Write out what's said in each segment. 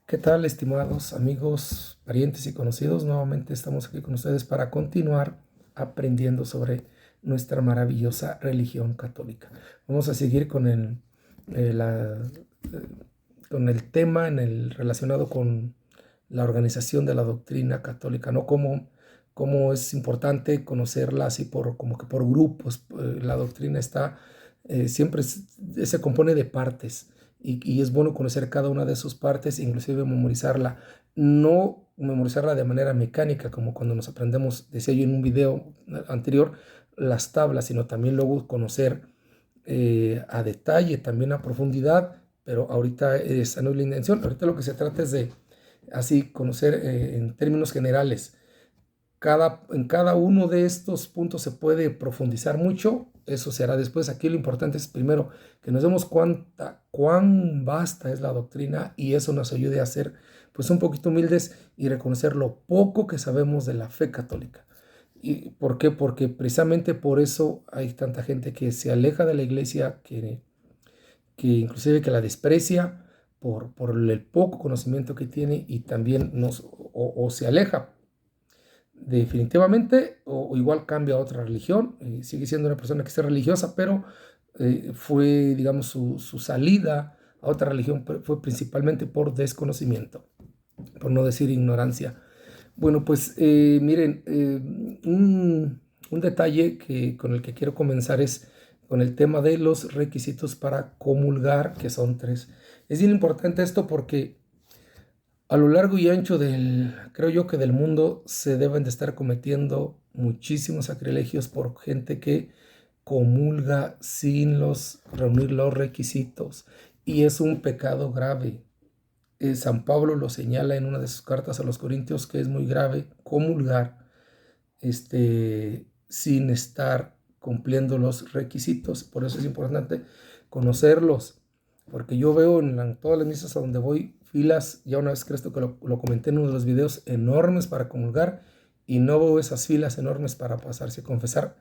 ¿Qué tal, estimados amigos, parientes y conocidos? Nuevamente estamos aquí con ustedes para continuar aprendiendo sobre nuestra maravillosa religión católica. Vamos a seguir con eh, la- eh, con el tema relacionado con la organización de la doctrina católica, ¿no? Cómo es importante conocerla así como que por grupos. La doctrina siempre se compone de partes y es bueno conocer cada una de sus partes, inclusive memorizarla. No memorizarla de manera mecánica, como cuando nos aprendemos, decía yo en un video anterior, las tablas, sino también luego conocer a detalle, también a profundidad, pero ahorita esa no es la intención. Ahorita lo que se trata es de así conocer en términos generales. En cada uno de estos puntos se puede profundizar mucho, eso se hará después. Aquí lo importante es primero que nos demos cuán vasta es la doctrina y eso nos ayude a ser pues un poquito humildes y reconocer lo poco que sabemos de la fe católica. ¿Y por qué? Porque precisamente por eso hay tanta gente que se aleja de la iglesia, que inclusive que la desprecia por el poco conocimiento que tiene y también o se aleja definitivamente o igual cambia a otra religión, sigue siendo una persona que esté religiosa, pero fue, digamos, su salida a otra religión fue principalmente por desconocimiento, por no decir ignorancia. Bueno, pues miren, un detalle con el que quiero comenzar es con el tema de los requisitos para comulgar, que son tres. Es bien importante esto porque a lo largo y ancho creo yo que del mundo se deben de estar cometiendo muchísimos sacrilegios por gente que comulga sin reunir los requisitos. Y es un pecado grave. San Pablo lo señala en una de sus cartas a los Corintios que es muy grave comulgar sin estar cumpliendo los requisitos. Por eso es importante conocerlos, porque yo veo en todas las misas a donde voy filas, ya una vez que esto que lo comenté en uno de los videos, enormes para comulgar, y no veo esas filas enormes para pasarse a confesar,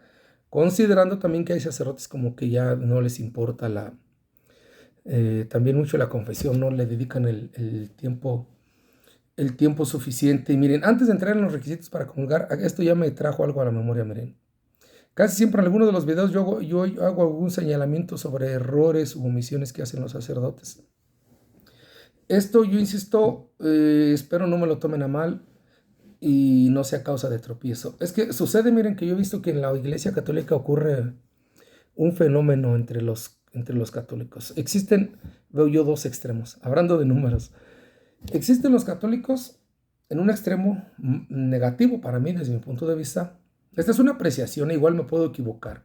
considerando también que hay sacerdotes como que ya no les importa también mucho la confesión, no le dedican el tiempo suficiente. Y miren, antes de entrar en los requisitos para comulgar, esto ya me trajo algo a la memoria, miren. Casi siempre en alguno de los videos yo hago algún señalamiento sobre errores u omisiones que hacen los sacerdotes. Esto yo insisto, espero no me lo tomen a mal y no sea causa de tropiezo. Es que sucede, miren, que yo he visto que en la Iglesia Católica ocurre un fenómeno entre los católicos. Veo yo dos extremos, hablando de números. Existen los católicos en un extremo negativo para mí, desde mi punto de vista. Esta es una apreciación, igual me puedo equivocar.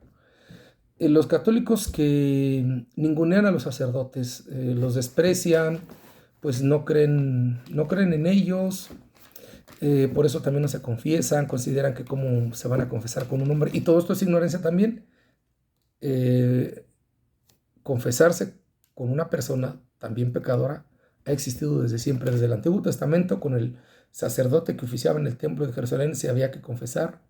Los católicos que ningunean a los sacerdotes, los desprecian, pues no creen en ellos, por eso también no se confiesan, consideran que cómo se van a confesar con un hombre, y todo esto es ignorancia también. Eh, Confesarse con una persona también pecadora ha existido desde siempre, desde el Antiguo Testamento, con el sacerdote que oficiaba en el templo de Jerusalén se había que confesar.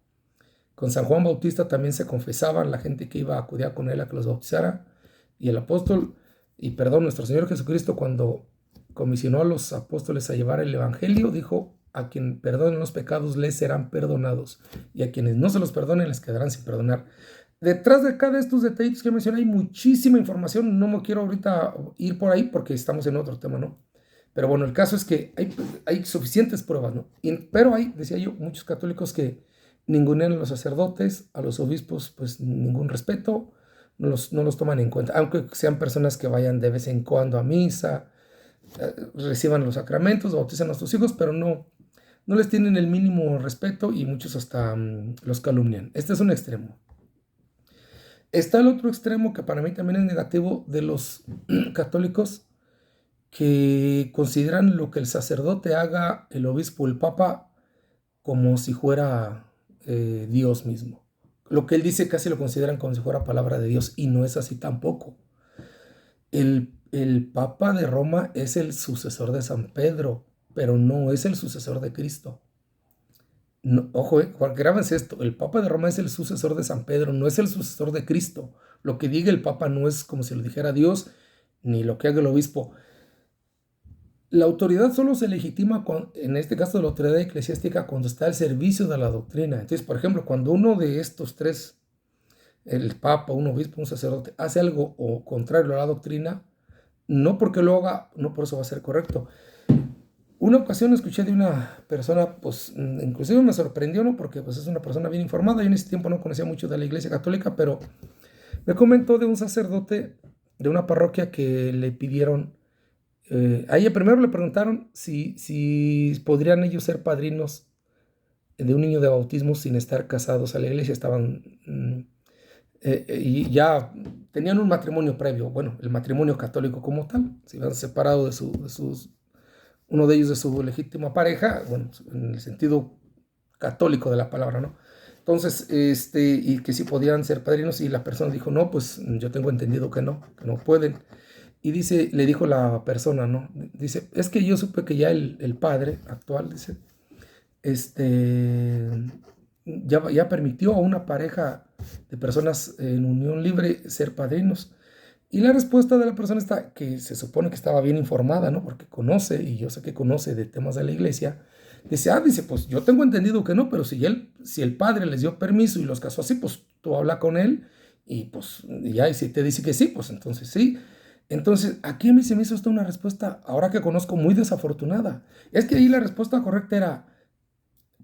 Con San Juan Bautista también se confesaban la gente que iba a acudir con él a que los bautizara. Y el apóstol, nuestro Señor Jesucristo, cuando comisionó a los apóstoles a llevar el evangelio, dijo: a quien perdonen los pecados les serán perdonados, y a quienes no se los perdonen les quedarán sin perdonar. Detrás de cada de estos detallitos que mencioné hay muchísima información. No me quiero ahorita ir por ahí porque estamos en otro tema, ¿no? Pero bueno, el caso es que hay suficientes pruebas, ¿no? Pero hay, decía yo, muchos católicos que ningunean a los sacerdotes, a los obispos, pues ningún respeto, no los toman en cuenta, aunque sean personas que vayan de vez en cuando a misa, reciban los sacramentos, bautizan a sus hijos, pero no les tienen el mínimo respeto y muchos hasta los calumnian. Este es un extremo. Está el otro extremo que para mí también es negativo de los católicos que consideran lo que el sacerdote haga, el obispo, el papa, como si fuera Dios mismo. Lo que él dice casi lo consideran como si fuera palabra de Dios y no es así tampoco. El papa de Roma es el sucesor de San Pedro, pero no es el sucesor de Cristo. No, ojo, grábense esto, el Papa de Roma es el sucesor de San Pedro, no es el sucesor de Cristo. Lo que diga el Papa no es como si lo dijera Dios, ni lo que haga el obispo. La autoridad solo se legitima, en este caso de la autoridad eclesiástica, cuando está al servicio de la doctrina. Entonces, por ejemplo, cuando uno de estos tres, el papa, un obispo, un sacerdote, hace algo o contrario a la doctrina, no porque lo haga, no por eso va a ser correcto. Una ocasión escuché de una persona, pues inclusive me sorprendió, ¿no? Porque pues es una persona bien informada. Yo en ese tiempo no conocía mucho de la Iglesia Católica, pero me comentó de un sacerdote de una parroquia que le pidieron, a ella primero le preguntaron si podrían ellos ser padrinos de un niño de bautismo sin estar casados a la iglesia. Estaban, y ya tenían un matrimonio previo, bueno, el matrimonio católico como tal, se habían separado de sus, uno de ellos de su legítima pareja, bueno, en el sentido católico de la palabra, ¿no? Entonces, y que sí podían ser padrinos, y la persona dijo, no, pues yo tengo entendido que no pueden. Y dice, le dijo la persona, ¿no? Dice, es que yo supe que ya el padre actual, dice, este, ya permitió a una pareja de personas en unión libre ser padrinos. Y la respuesta de la persona está, que se supone que estaba bien informada, ¿no? Porque conoce, y yo sé que conoce de temas de la iglesia. Dice, pues yo tengo entendido que no, pero si el padre les dio permiso y los casó así, pues tú habla con él y pues ya, y si te dice que sí, pues entonces sí. Entonces, aquí a mí se me hizo esta una respuesta, ahora que conozco, muy desafortunada. Es que ahí la respuesta correcta era,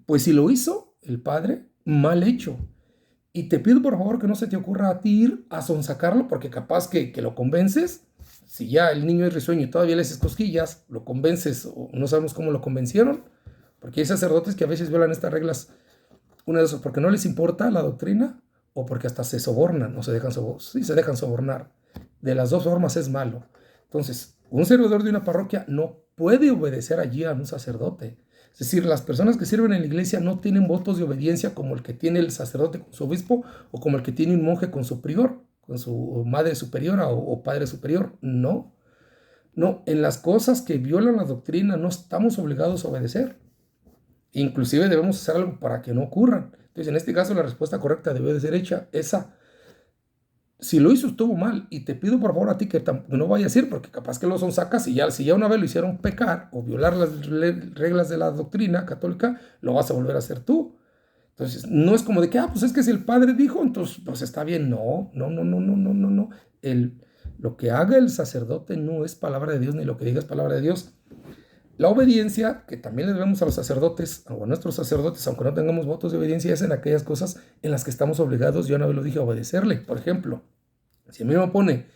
pues si lo hizo el padre, mal hecho. Y te pido por favor que no se te ocurra a ti ir a sonsacarlo, porque capaz que lo convences. Si ya el niño es risueño y todavía le haces cosquillas, lo convences, o no sabemos cómo lo convencieron, porque hay sacerdotes que a veces violan estas reglas, una de esas, porque no les importa la doctrina o porque hasta se sobornan o sí, se dejan sobornar. De las dos formas es malo. Entonces, un servidor de una parroquia no puede obedecer allí a un sacerdote. Es decir, las personas que sirven en la iglesia no tienen votos de obediencia como el que tiene el sacerdote con su obispo o como el que tiene un monje con su prior, con su madre superiora o padre superior. No, no, en las cosas que violan la doctrina no estamos obligados a obedecer. Inclusive debemos hacer algo para que no ocurran. Entonces, en este caso, la respuesta correcta debe de ser hecha esa. Si lo hizo, estuvo mal. Y te pido por favor a ti que no vayas a ir, porque capaz que lo son sacas y ya, si ya una vez lo hicieron pecar o violar las reglas de la doctrina católica, lo vas a volver a hacer tú. Entonces, no es como de que, pues es que si el padre dijo, entonces pues está bien. No, no, no, no, no, no, no, no. Lo que haga el sacerdote no es palabra de Dios, ni lo que diga es palabra de Dios. La obediencia, que también le debemos a los sacerdotes, o a nuestros sacerdotes, aunque no tengamos votos de obediencia, es en aquellas cosas en las que estamos obligados, yo una vez lo dije, a obedecerle. Por ejemplo, si a mí me pone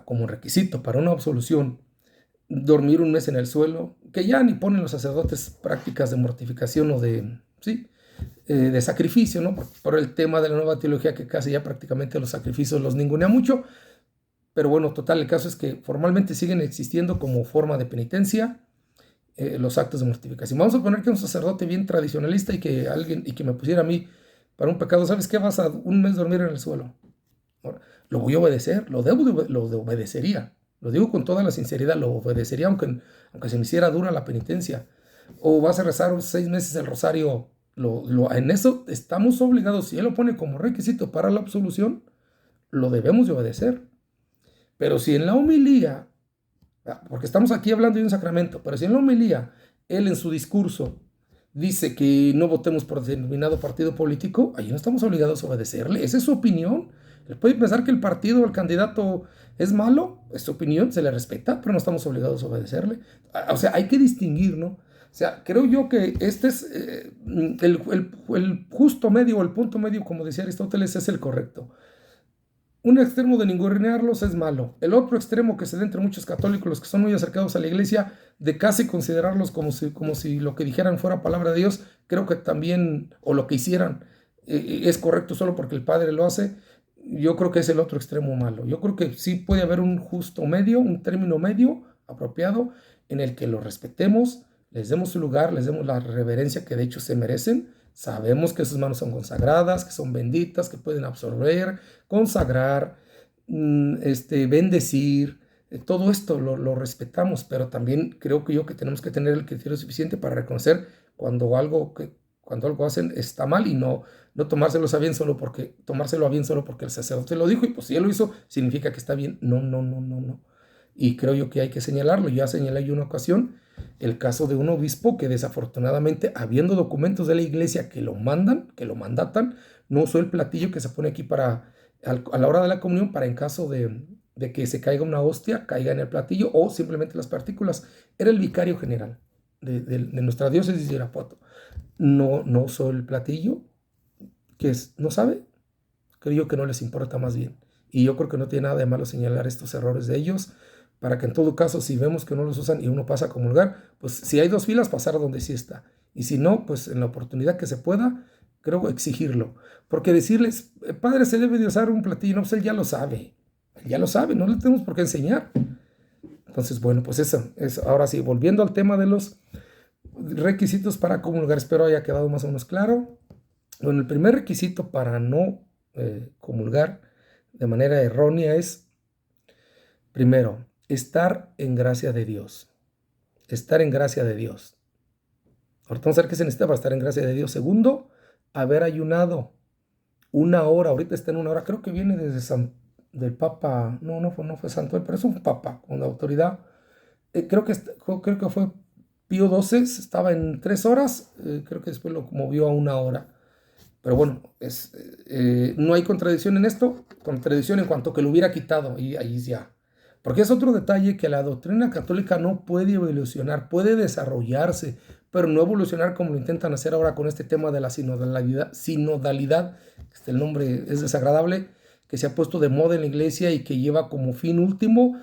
como requisito para una absolución dormir un mes en el suelo, que ya ni ponen los sacerdotes prácticas de mortificación o sí, de sacrificio, ¿no? Por el tema de la nueva teología, que casi ya prácticamente los sacrificios los ningunea mucho. Pero bueno, total, el caso es que formalmente siguen existiendo como forma de penitencia los actos de mortificación. Vamos a poner que un sacerdote bien tradicionalista y que me pusiera a mí para un pecado, ¿sabes qué? Vas a un mes dormir en el suelo. Ahora, lo voy a obedecer, lo obedecería. Lo digo con toda la sinceridad, lo obedecería aunque se me hiciera dura la penitencia. O vas a rezar 6 meses el rosario. En eso estamos obligados. Si él lo pone como requisito para la absolución, lo debemos de obedecer. Pero si en la homilía, porque estamos aquí hablando de un sacramento, pero si en la homilía él en su discurso dice que no votemos por determinado partido político, ahí no estamos obligados a obedecerle. Esa es su opinión. Él puede pensar que el partido o el candidato es malo, es su opinión, se le respeta, pero no estamos obligados a obedecerle. O sea, hay que distinguir, ¿no? O sea, creo yo que este es el justo medio o el punto medio, como decía Aristóteles, es el correcto. Un extremo de ningunearlos es malo. El otro extremo que se da entre muchos católicos, los que son muy acercados a la iglesia, de casi considerarlos como si lo que dijeran fuera palabra de Dios, creo que también, o lo que hicieran, es correcto solo porque el Padre lo hace. Yo creo que es el otro extremo malo. Yo creo que sí puede haber un justo medio, un término medio apropiado, en el que los respetemos, les demos su lugar, les demos la reverencia que de hecho se merecen. Sabemos que sus manos son consagradas, que son benditas, que pueden absorber, consagrar, bendecir. Todo esto lo respetamos, pero también creo que tenemos que tener el criterio suficiente para reconocer cuando algo hacen está mal, y no tomárselo a bien solo porque el sacerdote lo dijo, y pues si él lo hizo, significa que está bien. No, no, no, no, no. Y creo yo que hay que señalarlo. Ya señalé yo una ocasión el caso de un obispo que desafortunadamente, habiendo documentos de la iglesia que lo mandan, que lo mandatan, no usó el platillo que se pone aquí para, a la hora de la comunión, para en caso de que se caiga una hostia, caiga en el platillo o simplemente las partículas. Era el vicario general de nuestra diócesis de Irapuato. No usó el platillo, que es, no sabe, creo yo que no les importa más bien. Y yo creo que no tiene nada de malo señalar estos errores de ellos, para que en todo caso, si vemos que no los usan y uno pasa a comulgar, pues si hay 2 filas, pasar donde sí está. Y si no, pues en la oportunidad que se pueda, creo exigirlo. Porque decirles, padre, se debe de usar un platillo, no, pues él ya lo sabe, no le tenemos por qué enseñar. Entonces, bueno, pues eso, ahora sí, volviendo al tema de los requisitos para comulgar, espero haya quedado más o menos claro. Bueno, el primer requisito para no comulgar de manera errónea es, primero, estar en gracia de Dios. Estar en gracia de Dios. Ahorita vamos a ver qué se necesita para estar en gracia de Dios. Segundo, haber ayunado 1 hora. Ahorita está en 1 hora. Creo que viene desde del Papa. No fue Santo, pero es un Papa con la autoridad. Creo que fue Pío XII. Estaba en 3 horas. Creo que después lo movió a 1 hora. Pero bueno, no hay contradicción en esto, contradicción en cuanto que lo hubiera quitado, y ahí ya. Porque es otro detalle, que la doctrina católica no puede evolucionar, puede desarrollarse, pero no evolucionar como lo intentan hacer ahora con este tema de la sinodalidad, el nombre es desagradable, que se ha puesto de moda en la iglesia y que lleva como fin último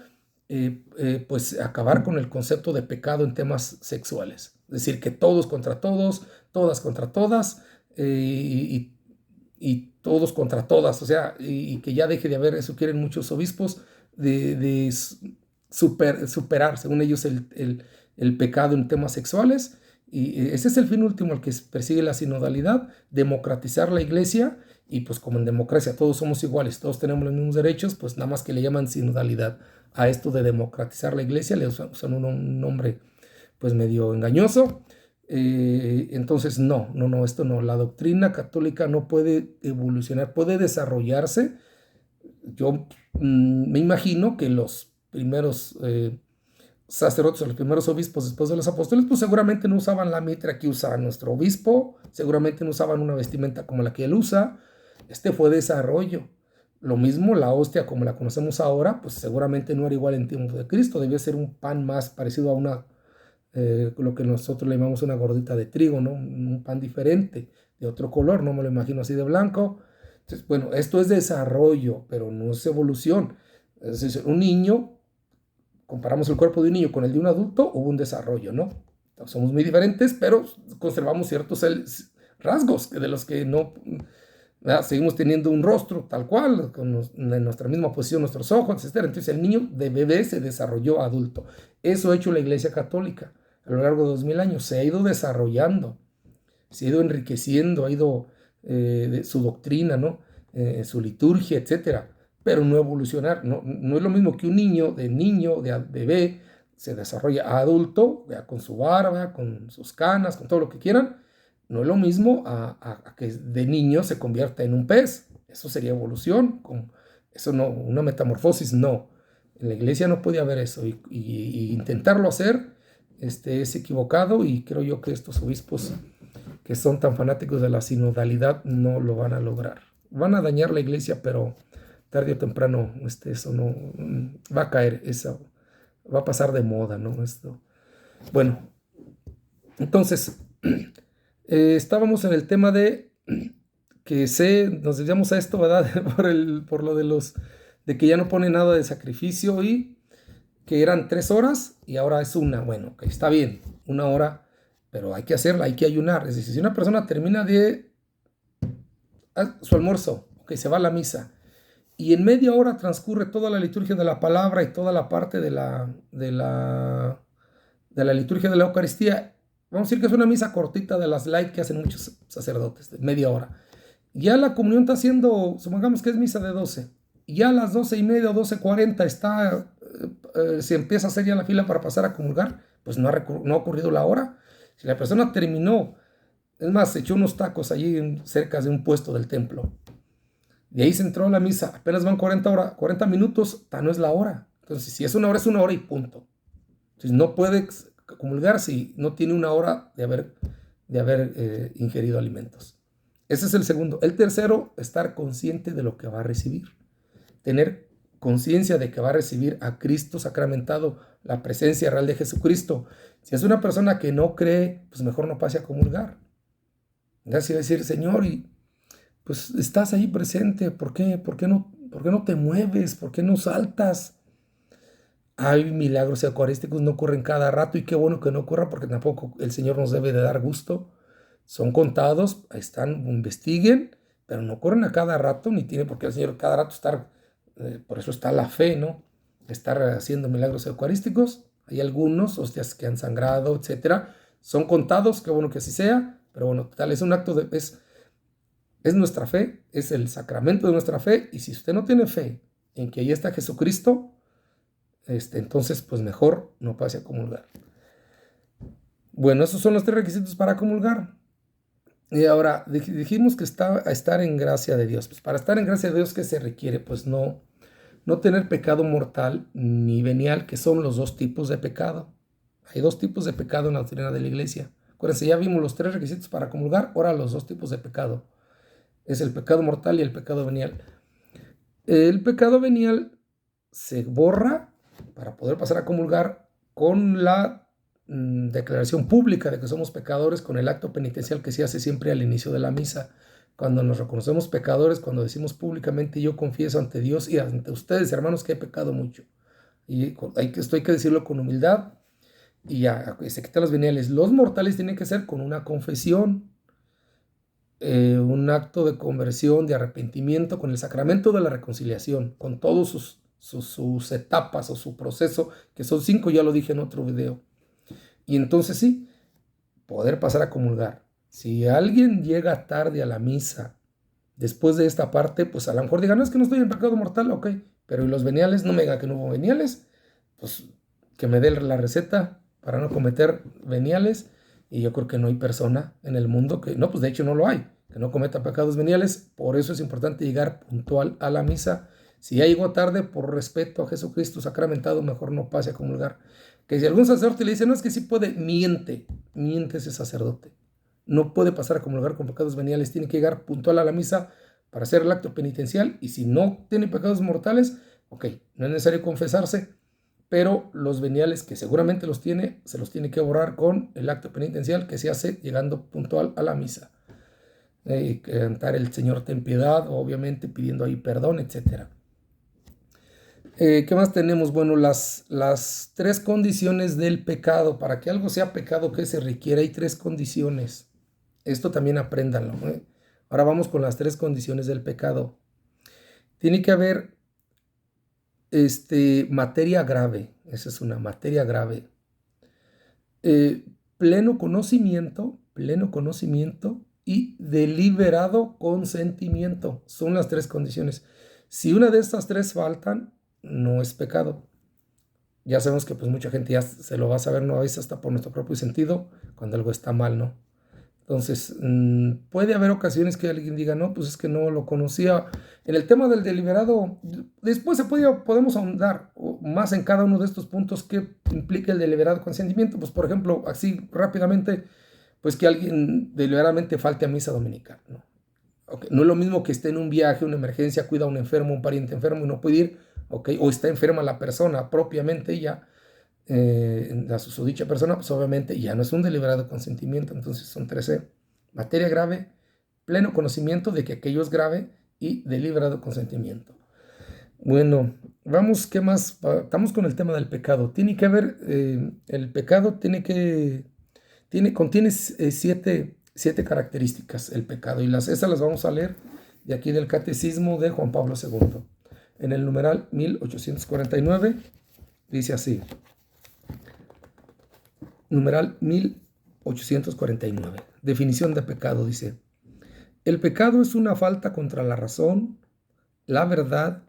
pues acabar con el concepto de pecado en temas sexuales. Es decir, que todos contra todos, todas contra todas, y todos contra todas, o sea, y que ya deje de haber, eso quieren muchos obispos, de superar, según ellos, el pecado en temas sexuales. Y ese es el fin último, el que persigue la sinodalidad, democratizar la iglesia. Y pues como en democracia todos somos iguales, todos tenemos los mismos derechos, pues nada más que le llaman sinodalidad a esto de democratizar la iglesia, le usan un nombre pues medio engañoso. Entonces esto no, la doctrina católica no puede evolucionar, puede desarrollarse. Yo me imagino que los primeros sacerdotes o los primeros obispos después de los apóstoles, pues seguramente no usaban la mitra que usa nuestro obispo, seguramente no usaban una vestimenta como la que él usa. Este fue desarrollo. Lo mismo la hostia como la conocemos ahora, pues seguramente no era igual en tiempo de Cristo, debía ser un pan más parecido a lo que nosotros le llamamos una gordita de trigo, ¿no? Un pan diferente, de otro color, no me lo imagino así de blanco. Entonces, bueno, esto es desarrollo, pero no es evolución. Es decir, un niño, comparamos el cuerpo de un niño con el de un adulto, hubo un desarrollo, ¿no? Somos muy diferentes, pero conservamos ciertos rasgos de los que no, ¿verdad? Seguimos teniendo un rostro tal cual, en nuestra misma posición, nuestros ojos, etc. Entonces el niño de bebé se desarrolló adulto. Eso ha hecho la Iglesia Católica a lo largo de 2000 años. Se ha ido desarrollando, se ha ido enriqueciendo, ha ido de su doctrina, ¿no? Su liturgia, etc. Pero no evolucionar. No es lo mismo que un niño, de bebé, se desarrolla a adulto, ya con su barba, con sus canas, con todo lo que quieran. No es lo mismo a que de niño se convierta en un pez. Eso sería evolución. Eso no, una metamorfosis no. En la iglesia no puede haber eso. Y intentarlo hacer es equivocado. Y creo yo que estos obispos que son tan fanáticos de la sinodalidad no lo van a lograr. Van a dañar la iglesia, pero tarde o temprano eso no va a caer. Eso va a pasar de moda, ¿no? Esto. Bueno, entonces... estábamos en el tema de que nos dedicamos a esto, ¿verdad? por lo de que ya no pone nada de sacrificio y que eran 3 horas y ahora es 1. Bueno, que está bien, 1 hora, pero hay que hacerla, hay que ayunar. Es decir, si una persona termina de su almuerzo, que se va a la misa, y en media hora transcurre toda la liturgia de la palabra y toda la parte de la liturgia de la Eucaristía. Vamos a decir que es una misa cortita de las light que hacen muchos sacerdotes, de media hora. Ya la comunión está haciendo, supongamos que es misa de 12. Ya a las 12:30 o 12:40 se empieza a hacer ya la fila para pasar a comulgar, pues no ha ocurrido la hora. Si la persona terminó, es más, se echó unos tacos allí cerca de un puesto del templo. De ahí se entró a la misa, apenas van 40 minutos, no es la hora. Entonces, si es una hora y punto. Entonces, no puede comulgar si no tiene una hora de haber ingerido alimentos. Ese es el segundo. El tercero, estar consciente de lo que va a recibir. Tener conciencia de que va a recibir a Cristo sacramentado, la presencia real de Jesucristo. Si es una persona que no cree, pues mejor no pase a comulgar. Ya se va a decir, Señor, y pues estás ahí presente, ¿por qué no te mueves? ¿Por qué no saltas? Hay milagros eucarísticos, no ocurren cada rato y qué bueno que no ocurra porque tampoco el Señor nos debe de dar gusto. Son contados, ahí están, investiguen, pero no ocurren a cada rato, ni tiene por qué el Señor cada rato estar, por eso está la fe, ¿no? Estar haciendo milagros eucarísticos. Hay algunos, hostias que han sangrado, etcétera. Son contados, qué bueno que así sea, pero bueno, tal es un acto es nuestra fe, es el sacramento de nuestra fe, y si usted no tiene fe en que ahí está Jesucristo, entonces pues mejor no pase a comulgar. Bueno, esos son los 3 requisitos para comulgar. Y ahora dijimos que está a estar en gracia de Dios. Pues para estar en gracia de Dios, ¿qué se requiere? Pues no tener pecado mortal ni venial, que son los 2 tipos de pecado. Hay 2 tipos de pecado en la doctrina de la iglesia. Acuérdense, ya vimos los 3 requisitos para comulgar, ahora los 2 tipos de pecado. Es el pecado mortal y el pecado venial. El pecado venial se borra para poder pasar a comulgar con la declaración pública de que somos pecadores, con el acto penitencial que se hace siempre al inicio de la misa. Cuando nos reconocemos pecadores, cuando decimos públicamente yo confieso ante Dios y ante ustedes, hermanos, que he pecado mucho. Y esto hay que decirlo con humildad y ya se quitan los veniales. Los mortales tienen que ser con una confesión, un acto de conversión, de arrepentimiento, con el sacramento de la reconciliación, con todos sus etapas o su proceso, que son 5, ya lo dije en otro video. Y entonces sí, poder pasar a comulgar. Si alguien llega tarde a la misa, después de esta parte, pues a lo mejor diga, no, es que no estoy en pecado mortal, ok, pero ¿y los veniales? No me diga que no hubo veniales, pues que me dé la receta para no cometer veniales. Y yo creo que no hay persona en el mundo que, no, pues de hecho no lo hay, que no cometa pecados veniales. Por eso es importante llegar puntual a la misa. Si ya llegó tarde, por respeto a Jesucristo sacramentado, mejor no pase a comulgar. Que si algún sacerdote le dice, no, es que sí puede, miente ese sacerdote. No puede pasar a comulgar con pecados veniales, tiene que llegar puntual a la misa para hacer el acto penitencial, y si no tiene pecados mortales, ok, no es necesario confesarse, pero los veniales, que seguramente los tiene, se los tiene que borrar con el acto penitencial que se hace llegando puntual a la misa. Cantar el Señor ten piedad, obviamente pidiendo ahí perdón, etc. ¿Qué más tenemos? Bueno, las 3 condiciones del pecado. Para que algo sea pecado, ¿qué se requiere? Hay 3 condiciones. Esto también apréndanlo, ¿eh? Ahora vamos con las 3 condiciones del pecado. Tiene que haber materia grave. Esa es una materia grave. Pleno conocimiento y deliberado consentimiento. Son las 3 condiciones. Si una de estas 3 faltan, no es pecado. Ya sabemos que pues mucha gente ya se lo va a saber, no, a veces hasta por nuestro propio sentido, cuando algo está mal, ¿no? Entonces, puede haber ocasiones que alguien diga, no, pues es que no lo conocía. En el tema del deliberado, después podemos ahondar más en cada uno de estos puntos que implica el deliberado consentimiento. Pues, por ejemplo, así rápidamente, pues que alguien deliberadamente falte a misa dominical, ¿no? Okay. No es lo mismo que esté en un viaje, una emergencia, cuida a un enfermo, un pariente enfermo y no puede ir, okay, o está enferma la persona propiamente ya. La susodicha persona, pues obviamente ya no es un deliberado consentimiento. Entonces son 13: materia grave, pleno conocimiento de que aquello es grave y deliberado consentimiento. Bueno, vamos, ¿qué más? Estamos con el tema del pecado. Tiene que haber, el pecado contiene 7 características, el pecado, y esas las vamos a leer de aquí del Catecismo de Juan Pablo II. En el numeral 1849 dice así. Numeral 1849. Definición de pecado, dice: el pecado es una falta contra la razón, la verdad,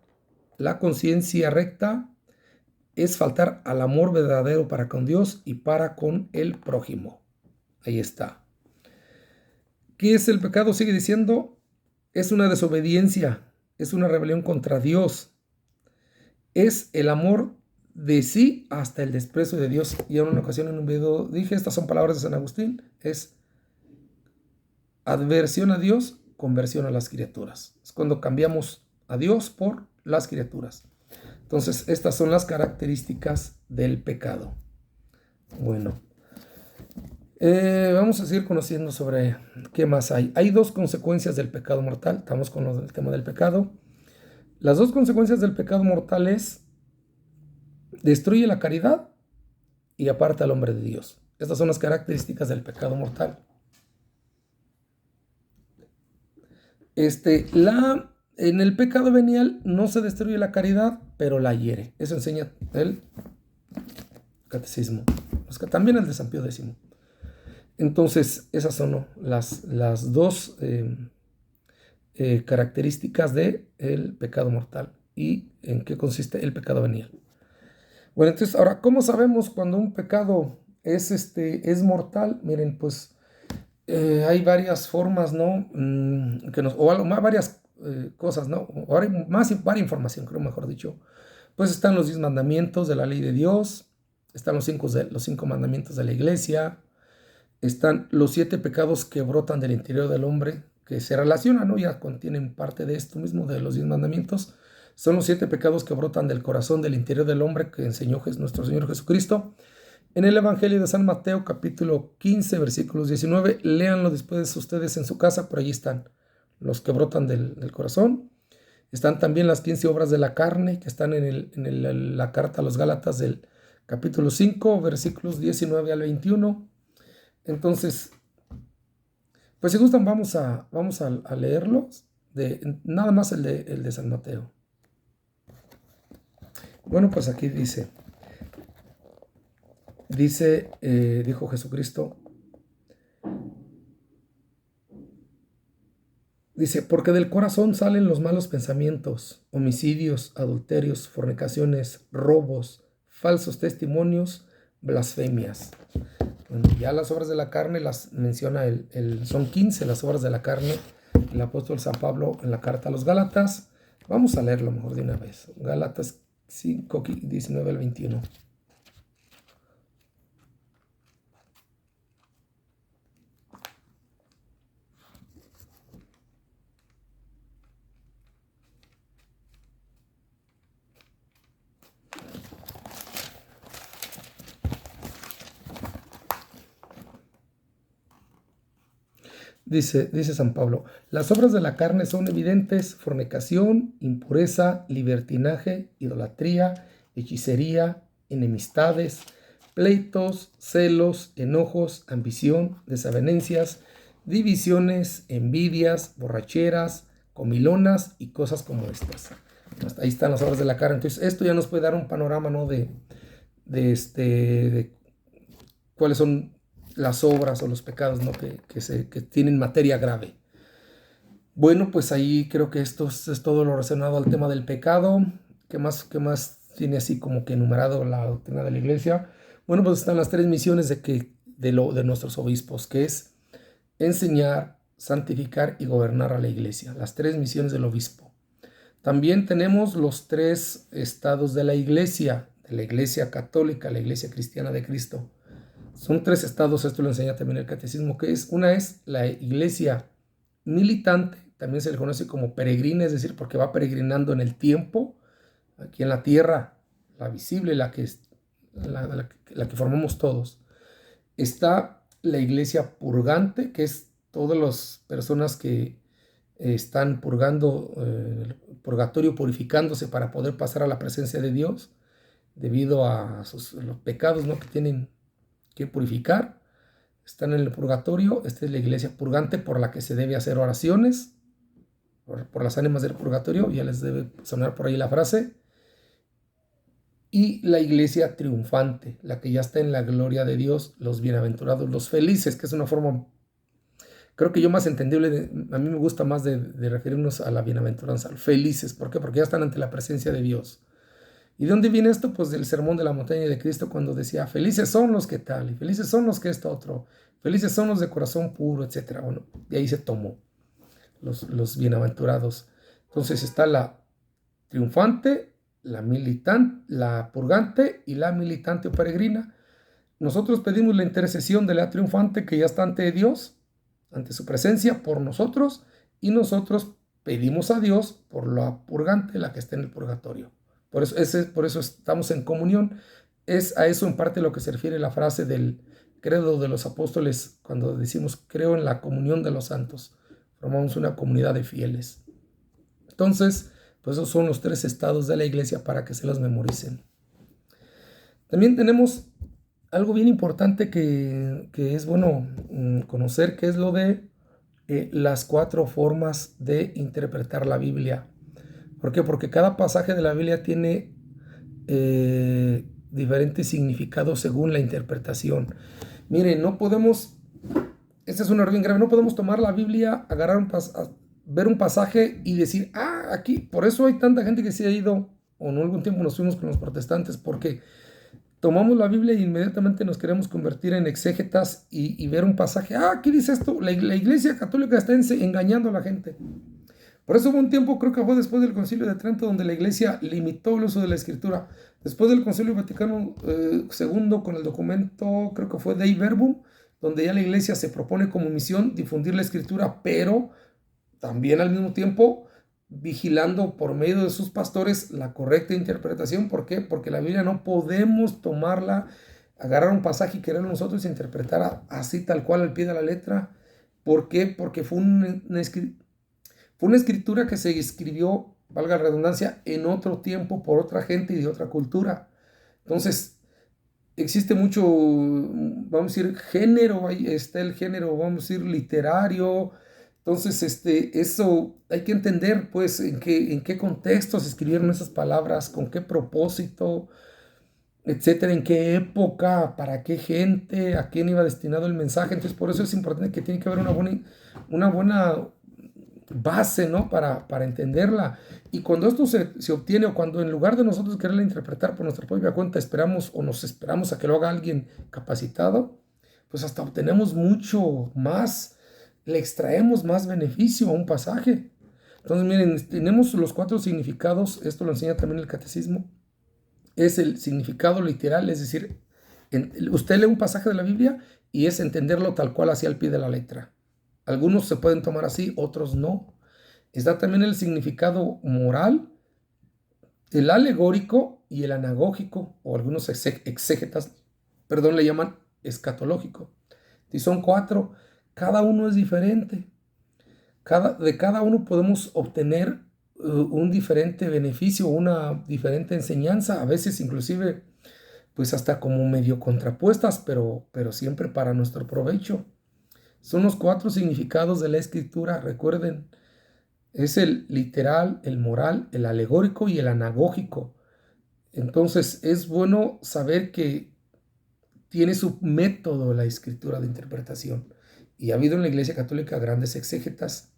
la conciencia recta, es faltar al amor verdadero para con Dios y para con el prójimo. Ahí está. ¿Qué es el pecado? Sigue diciendo, es una desobediencia, es una rebelión contra Dios, es el amor de sí hasta el desprecio de Dios. Y en una ocasión en un video dije, estas son palabras de San Agustín, es adversión a Dios, conversión a las criaturas. Es cuando cambiamos a Dios por las criaturas. Entonces, estas son las características del pecado. Bueno, vamos a seguir conociendo sobre qué más hay. Hay dos consecuencias del pecado mortal. Estamos con el tema del pecado. Las dos consecuencias del pecado mortal es destruye la caridad y aparta al hombre de Dios. Estas son las características del pecado mortal. En el pecado venial no se destruye la caridad, pero la hiere. Eso enseña el catecismo. También el de San Pío X. Entonces, esas son las dos características del pecado mortal y en qué consiste el pecado venial. Bueno, entonces, ahora, ¿cómo sabemos cuando un pecado es mortal? Miren, pues hay varias formas, ¿no? Varias cosas, ¿no? Ahora hay varias información, creo mejor dicho. Pues están los 10 mandamientos de la ley de Dios, están los 5 mandamientos de la iglesia, están los 7 pecados que brotan del interior del hombre, que se relacionan, ¿no? Ya contienen parte de esto mismo, de los 10 mandamientos. Son los 7 pecados que brotan del corazón, del interior del hombre, que enseñó nuestro Señor Jesucristo. En el Evangelio de San Mateo, capítulo 15, versículos 19, léanlo después ustedes en su casa, por allí están los que brotan del corazón. Están también las 15 obras de la carne, que están en la carta a los Gálatas del capítulo 5, versículos 19 al 21. Entonces, pues si gustan, vamos a leerlos, nada más el de San Mateo. Bueno, pues aquí dijo Jesucristo, dice, porque del corazón salen los malos pensamientos, homicidios, adulterios, fornicaciones, robos, falsos testimonios, blasfemias. Bueno, ya las obras de la carne las menciona son 15 las obras de la carne, el apóstol San Pablo en la carta a los Gálatas. Vamos a leerlo mejor de una vez. Gálatas 5, 19 al 21. Dice San Pablo, las obras de la carne son evidentes: fornicación, impureza, libertinaje, idolatría, hechicería, enemistades, pleitos, celos, enojos, ambición, desavenencias, divisiones, envidias, borracheras, comilonas y cosas como estas. Hasta ahí están las obras de la carne. Entonces, esto ya nos puede dar un panorama, ¿no? de cuáles son las obras o los pecados, ¿no? que tienen materia grave. Bueno, pues ahí creo que esto es todo lo relacionado al tema del pecado. ¿Qué más tiene así como que enumerado la doctrina de la iglesia? Bueno, pues están las 3 misiones de nuestros obispos, que es enseñar, santificar y gobernar a la iglesia. Las 3 misiones del obispo. También tenemos los 3 estados de la iglesia católica, la iglesia cristiana de Cristo. Son 3 estados, esto lo enseña también el catecismo, una es la iglesia militante, también se le conoce como peregrina, es decir, porque va peregrinando en el tiempo, aquí en la tierra, la visible, la que formamos todos. Está la iglesia purgante, que es todas las personas que están purgando, purgatorio, purificándose para poder pasar a la presencia de Dios, debido a los pecados, ¿no? que tienen que purificar. Están en el purgatorio. Esta es la iglesia purgante, por la que se debe hacer oraciones por las ánimas del purgatorio. Ya les debe sonar por ahí la frase. Y la iglesia triunfante, la que ya está en la gloria de Dios, los bienaventurados, los felices, que es una forma, creo que yo más entendible, a mí me gusta más de referirnos a la bienaventuranza, felices. ¿Por qué? Porque ya están ante la presencia de Dios. ¿Y de dónde viene esto? Pues del sermón de la montaña de Cristo, cuando decía, felices son los que tal, y felices son los que esto otro, felices son los de corazón puro, etc. Bueno, de ahí se tomó los bienaventurados. Entonces está la triunfante, la purgante y la militante o peregrina. Nosotros pedimos la intercesión de la triunfante que ya está ante Dios, ante su presencia por nosotros, y nosotros pedimos a Dios por la purgante, la que está en el purgatorio. Por eso estamos en comunión. Es a eso en parte lo que se refiere la frase del credo de los apóstoles cuando decimos creo en la comunión de los santos. Formamos una comunidad de fieles. Entonces, pues esos son los 3 estados de la iglesia para que se los memoricen. También tenemos algo bien importante que es bueno conocer, que es lo de las 4 formas de interpretar la Biblia. ¿Por qué? Porque cada pasaje de la Biblia tiene diferentes significados según la interpretación. Miren, no podemos, este es un error bien grave, no podemos tomar la Biblia, agarrar ver un pasaje y decir, aquí, por eso hay tanta gente que se ha ido, o en algún tiempo nos fuimos con los protestantes, porque tomamos la Biblia y inmediatamente nos queremos convertir en exégetas y ver un pasaje, ¿qué dice esto? La Iglesia Católica está engañando a la gente. Por eso hubo un tiempo, creo que fue después del Concilio de Trento, donde la Iglesia limitó el uso de la Escritura. Después del Concilio Vaticano II, con el documento, creo que fue Dei Verbum, donde ya la Iglesia se propone como misión difundir la Escritura, pero también al mismo tiempo vigilando por medio de sus pastores la correcta interpretación. ¿Por qué? Porque la Biblia no podemos tomarla, agarrar un pasaje y quererlo nosotros interpretar así tal cual al pie de la letra. ¿Por qué? Porque fue una escritura que se escribió, valga la redundancia, en otro tiempo por otra gente y de otra cultura. Entonces, existe mucho, vamos a decir, género, ahí está el género, vamos a decir, literario. Entonces, eso hay que entender, pues, en qué contexto se escribieron esas palabras, con qué propósito, etcétera, en qué época, para qué gente, a quién iba destinado el mensaje. Entonces, por eso es importante que tiene que haber una buena base, ¿no? Para entenderla. Y cuando esto se obtiene, o cuando en lugar de nosotros quererla interpretar por nuestra propia cuenta, nos esperamos a que lo haga alguien capacitado, pues hasta obtenemos mucho más, le extraemos más beneficio a un pasaje. Entonces, miren, tenemos los 4 significados, esto lo enseña también el catecismo. Es el significado literal, es decir, usted lee un pasaje de la Biblia y es entenderlo tal cual hacia el pie de la letra. Algunos se pueden tomar así, otros no. Está también el significado moral, el alegórico y el anagógico, o algunos exégetas, le llaman escatológico. Y son 4, cada uno es diferente. De cada uno podemos obtener un diferente beneficio, una diferente enseñanza, a veces inclusive pues hasta como medio contrapuestas, pero siempre para nuestro provecho. Son los 4 significados de la escritura, recuerden, es el literal, el moral, el alegórico y el anagógico. Entonces es bueno saber que tiene su método la escritura de interpretación. Y ha habido en la Iglesia Católica grandes exégetas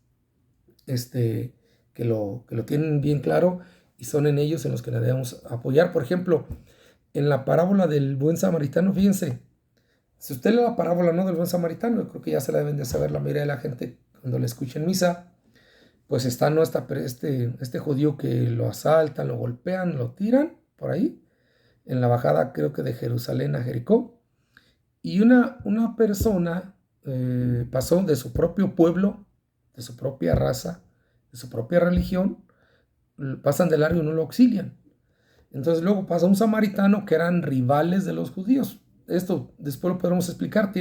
que lo tienen bien claro, y son en ellos en los que nos debemos apoyar. Por ejemplo, en la parábola del buen samaritano, fíjense, si usted lee la parábola, ¿no?, del buen samaritano, yo creo que ya se la deben de saber la mayoría de la gente cuando la escucha en misa, pues está, ¿no?, este judío que lo asaltan, lo golpean, lo tiran por ahí, en la bajada creo que de Jerusalén a Jericó, y una persona pasó de su propio pueblo, de su propia raza, de su propia religión, pasan de largo y no lo auxilian. Entonces luego pasa un samaritano que eran rivales de los judíos. Esto después lo podremos explicar,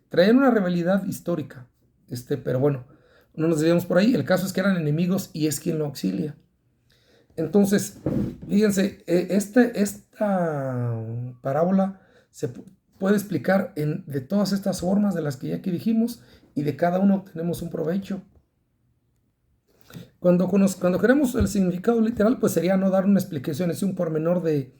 traían una rivalidad histórica, pero bueno, no nos desviamos por ahí. El caso es que eran enemigos y es quien lo auxilia. Entonces, fíjense, esta parábola se puede explicar de todas estas formas de las que ya aquí dijimos, y de cada uno tenemos un provecho. Cuando queremos el significado literal, pues sería no dar una explicación, es un pormenor de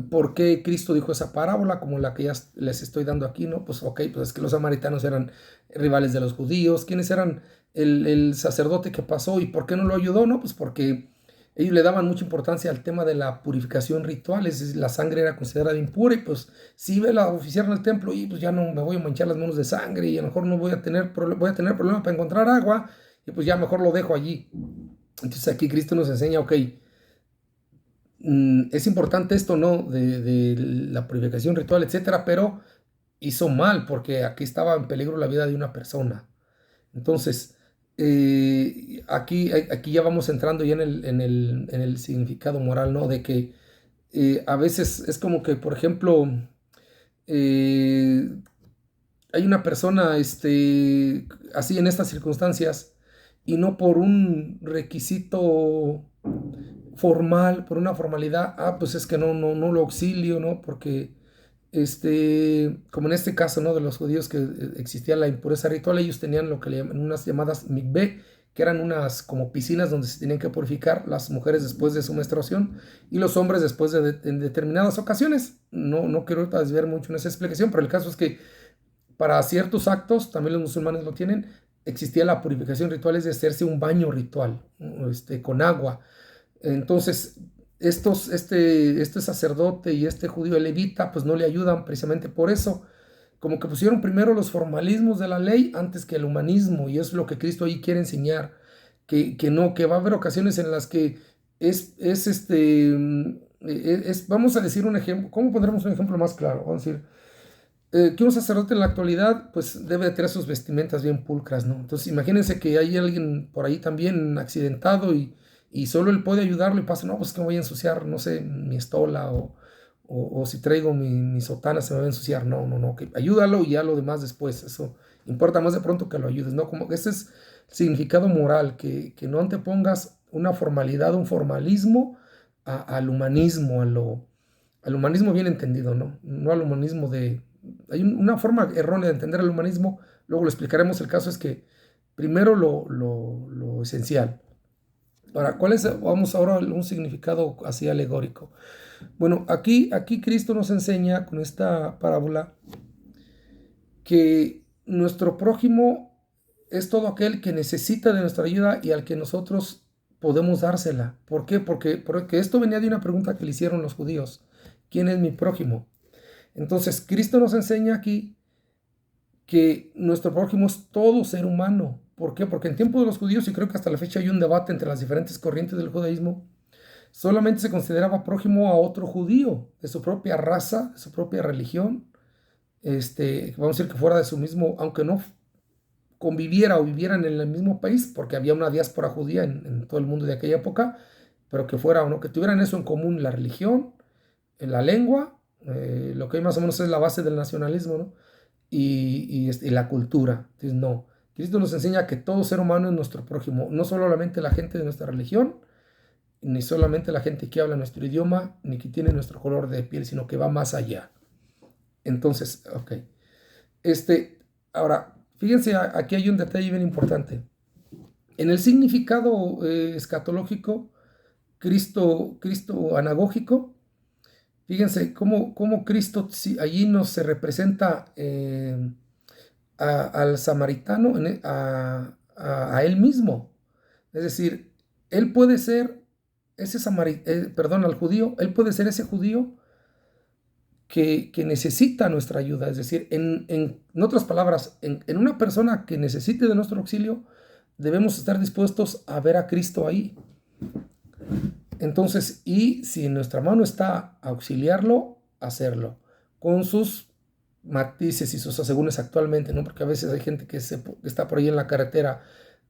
por qué Cristo dijo esa parábola, como la que ya les estoy dando aquí, ¿no? Pues ok, pues es que los samaritanos eran rivales de los judíos. ¿Quiénes eran el sacerdote que pasó y por qué no lo ayudó? No, pues porque ellos le daban mucha importancia al tema de la purificación ritual, es decir, la sangre era considerada impura, y pues si ve la oficiar en el templo y pues ya no me voy a manchar las manos de sangre, y a lo mejor no voy a tener problema para encontrar agua, y pues ya mejor lo dejo allí. Entonces aquí Cristo nos enseña, ok, Es importante esto, ¿no? De la purificación ritual, etcétera, pero hizo mal porque aquí estaba en peligro la vida de una persona. Entonces, aquí ya vamos entrando ya en el significado moral, ¿no? De que a veces es como que, por ejemplo, eh, hay una persona, así en estas circunstancias, y no por un requisito formal, por una formalidad, pues es que no lo auxilio, ¿no? Porque, como en este caso, ¿no? De los judíos que existía la impureza ritual, ellos tenían lo que le llaman unas llamadas mikveh, que eran unas como piscinas donde se tenían que purificar las mujeres después de su menstruación y los hombres después en determinadas ocasiones. No quiero desviar mucho en esa explicación, pero el caso es que para ciertos actos, también los musulmanes lo tienen, existía la purificación ritual, es de hacerse un baño ritual, con agua. Entonces, este sacerdote y este judío levita, pues no le ayudan precisamente por eso. Como que pusieron primero los formalismos de la ley antes que el humanismo, y eso es lo que Cristo ahí quiere enseñar, que no, que va a haber ocasiones en las que vamos a decir un ejemplo, ¿cómo pondremos un ejemplo más claro? Vamos a decir, que un sacerdote en la actualidad pues debe de tener sus vestimentas bien pulcras, ¿no? Entonces imagínense que hay alguien por ahí también accidentado y solo él puede ayudarlo y pasa, no, pues que me voy a ensuciar, no sé, mi estola o si traigo mi sotana se me va a ensuciar, no, que ayúdalo y ya lo demás después, eso importa más de pronto que lo ayudes, ¿no? Como ese es el significado moral, que no antepongas una formalidad, un formalismo al humanismo, al humanismo bien entendido, ¿no? No al humanismo de... Hay una forma errónea de entender el humanismo, luego lo explicaremos. El caso es que primero lo esencial. Ahora, ¿cuál es, vamos ahora a un significado así alegórico? Bueno, aquí Cristo nos enseña con esta parábola que nuestro prójimo es todo aquel que necesita de nuestra ayuda y al que nosotros podemos dársela. ¿Por qué? Porque esto venía de una pregunta que le hicieron los judíos. ¿Quién es mi prójimo? Entonces, Cristo nos enseña aquí que nuestro prójimo es todo ser humano. ¿Por qué? Porque en tiempo de los judíos, y creo que hasta la fecha hay un debate entre las diferentes corrientes del judaísmo, solamente se consideraba prójimo a otro judío, de su propia raza, de su propia religión, vamos a decir que fuera de su mismo, aunque no conviviera o vivieran en el mismo país, porque había una diáspora judía en todo el mundo de aquella época, pero que fuera o no, que tuvieran eso en común, la religión, la lengua, lo que hoy más o menos es la base del nacionalismo, ¿no? Y la cultura. Entonces, no. Cristo nos enseña que todo ser humano es nuestro prójimo, no solamente la gente de nuestra religión, ni solamente la gente que habla nuestro idioma, ni que tiene nuestro color de piel, sino que va más allá. Entonces, ok. Ahora, fíjense, aquí hay un detalle bien importante. En el significado escatológico, Cristo anagógico, fíjense cómo Cristo allí nos se representa al samaritano, a él mismo. Es decir, él puede ser perdón, al judío, él puede ser ese judío que necesita nuestra ayuda. Es decir, en otras palabras, en una persona que necesite de nuestro auxilio, debemos estar dispuestos a ver a Cristo ahí. Entonces, y si en nuestra mano está auxiliarlo, hacerlo, con sus matices y sus asegúnes actualmente, ¿no? Porque a veces hay gente que está por ahí en la carretera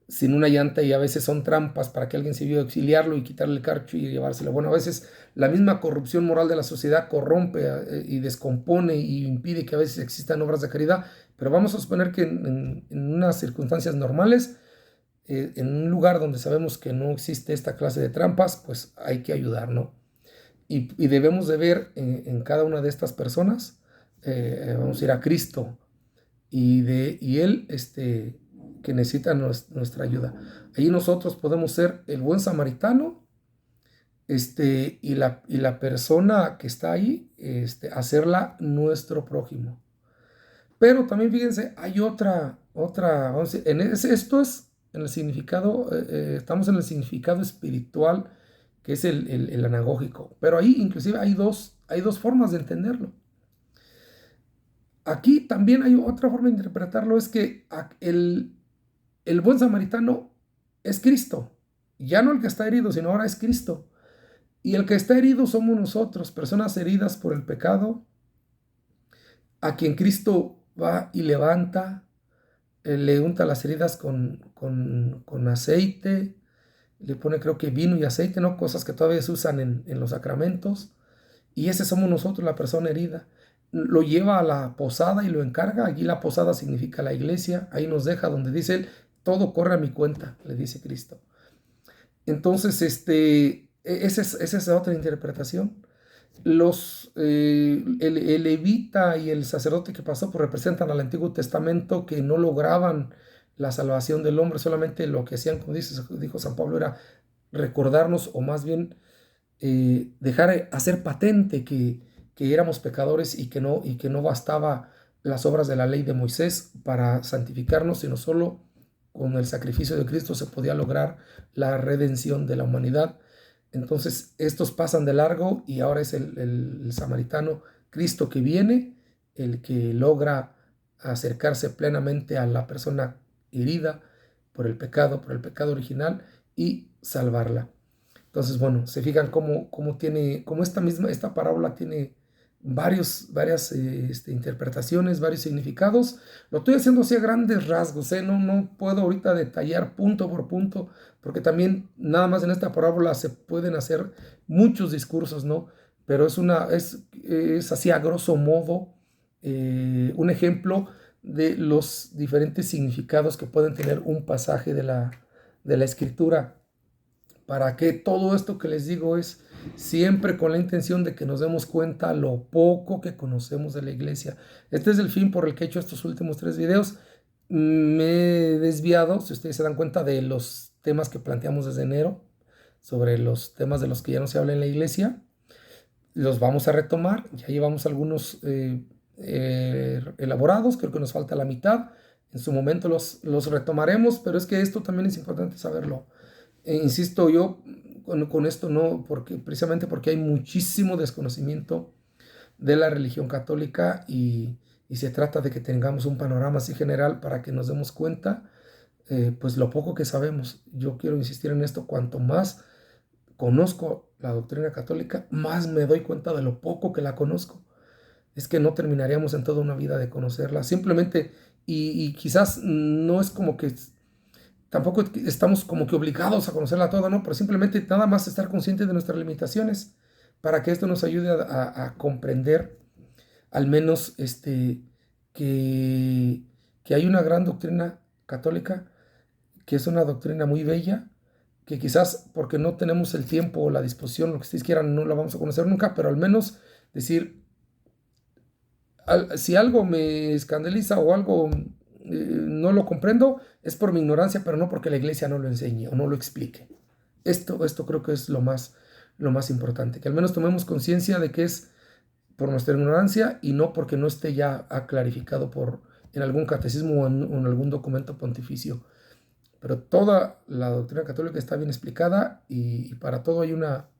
sin una llanta y a veces son trampas para que alguien se vaya a auxiliarlo y quitarle el carcho y llevárselo. Bueno, a veces la misma corrupción moral de la sociedad corrompe y descompone y impide que a veces existan obras de caridad, pero vamos a suponer que en unas circunstancias normales, en un lugar donde sabemos que no existe esta clase de trampas, pues hay que ayudar, ¿no? Y debemos de ver en cada una de estas personas, vamos a ir a Cristo y Él que necesita nuestra ayuda. Ahí nosotros podemos ser el buen samaritano y la persona que está ahí, hacerla nuestro prójimo. Pero también fíjense, hay vamos a decir, esto es en el significado, estamos en el significado espiritual, que es el anagógico. Pero ahí inclusive hay dos formas de entenderlo. Aquí también hay otra forma de interpretarlo, es que el buen samaritano es Cristo. Ya no el que está herido, sino ahora es Cristo. Y el que está herido somos nosotros, personas heridas por el pecado, a quien Cristo va y levanta, le unta las heridas con aceite, le pone creo que vino y aceite, ¿no? Cosas que todavía se usan en los sacramentos. Y ese somos nosotros, la persona herida. Lo lleva a la posada y lo encarga. Allí la posada significa la iglesia. Ahí nos deja donde dice él, todo corre a mi cuenta, le dice Cristo. Entonces, esa es otra interpretación. El levita y el sacerdote que pasó pues representan al Antiguo Testamento, que no lograban la salvación del hombre, solamente lo que hacían, como dijo San Pablo, era recordarnos, o más bien dejar hacer patente que éramos pecadores y que no bastaba las obras de la ley de Moisés para santificarnos, sino solo con el sacrificio de Cristo se podía lograr la redención de la humanidad. Entonces estos pasan de largo y ahora es el samaritano Cristo que viene, el que logra acercarse plenamente a la persona herida por el pecado original, y salvarla. Entonces, bueno, se fijan cómo esta parábola tiene varias interpretaciones, varios significados. Lo estoy haciendo así a grandes rasgos, ¿eh? No puedo ahorita detallar punto por punto, porque también nada más en esta parábola se pueden hacer muchos discursos, ¿no? Pero es así a grosso modo un ejemplo de los diferentes significados que pueden tener un pasaje de la Escritura. Para que todo esto que les digo es siempre con la intención de que nos demos cuenta lo poco que conocemos de la iglesia. Este es el fin por el que he hecho estos últimos 3 videos. Me he desviado, si ustedes se dan cuenta, de los temas que planteamos desde enero, sobre los temas de los que ya no se habla en la iglesia. Los vamos a retomar, ya llevamos algunos elaborados, creo que nos falta la mitad. En su momento los retomaremos, pero es que esto también es importante saberlo. Insisto yo con esto, no, precisamente porque hay muchísimo desconocimiento de la religión católica, y se trata de que tengamos un panorama así general para que nos demos cuenta, pues lo poco que sabemos. Yo quiero insistir en esto: cuanto más conozco la doctrina católica, más me doy cuenta de lo poco que la conozco. Es que no terminaríamos en toda una vida de conocerla, simplemente, y quizás no es como que tampoco estamos como que obligados a conocerla toda, ¿no? Pero simplemente nada más estar conscientes de nuestras limitaciones para que esto nos ayude a comprender al menos que, que hay una gran doctrina católica, que es una doctrina muy bella, que quizás porque no tenemos el tiempo o la disposición, lo que ustedes quieran, no la vamos a conocer nunca, pero al menos decir, si algo me escandaliza o algo no lo comprendo, es por mi ignorancia, pero no porque la iglesia no lo enseñe o no lo explique. Esto creo que es lo más importante, que al menos tomemos conciencia de que es por nuestra ignorancia y no porque no esté ya clarificado en algún catecismo o en algún documento pontificio. Pero toda la doctrina católica está bien explicada, y para todo hay una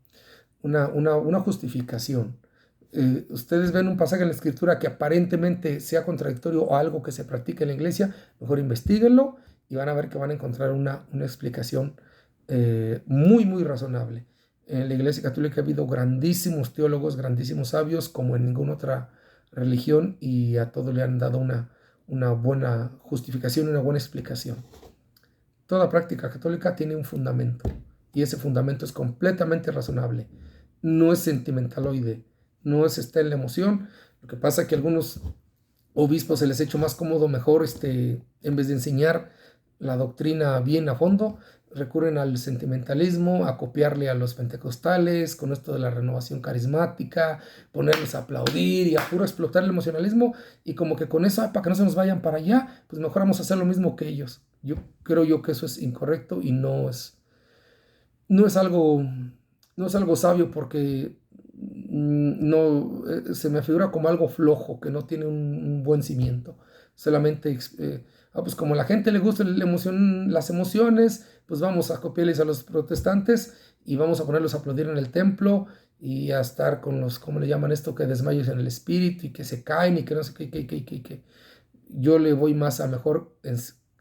justificación. Ustedes ven un pasaje en la Escritura que aparentemente sea contradictorio a algo que se practica en la iglesia, mejor investiguenlo y van a ver que van a encontrar una explicación muy razonable. En la iglesia católica ha habido grandísimos teólogos, grandísimos sabios, como en ninguna otra religión, y a todo le han dado una buena justificación, una buena explicación. Toda práctica católica tiene un fundamento, y ese fundamento es completamente razonable. No es sentimentaloide, no está en la emoción. Lo que pasa es que a algunos obispos se les ha hecho más cómodo, mejor en vez de enseñar la doctrina bien a fondo, recurren al sentimentalismo, a copiarle a los pentecostales con esto de la renovación carismática, ponerlos a aplaudir y a puro explotar el emocionalismo, y como que con eso, para que no se nos vayan para allá, pues mejor vamos a hacer lo mismo que ellos. Yo creo que eso es incorrecto y no es algo, no es algo sabio, porque no, se me figura como algo flojo, que no tiene un buen cimiento. Solamente, pues como a la gente le gusta las emociones, pues vamos a copiarles a los protestantes y vamos a ponerlos a aplaudir en el templo y a estar con los, ¿cómo le llaman esto? Que desmayos en el espíritu y que se caen y que no sé qué. Yo le voy más a mejor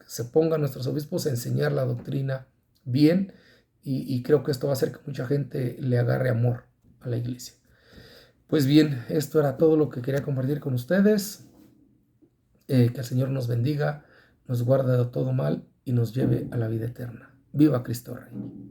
se pongan nuestros obispos a enseñar la doctrina bien, y creo que esto va a hacer que mucha gente le agarre amor a la iglesia. Pues bien, esto era todo lo que quería compartir con ustedes. Que el Señor nos bendiga, nos guarde de todo mal y nos lleve a la vida eterna. ¡Viva Cristo Rey!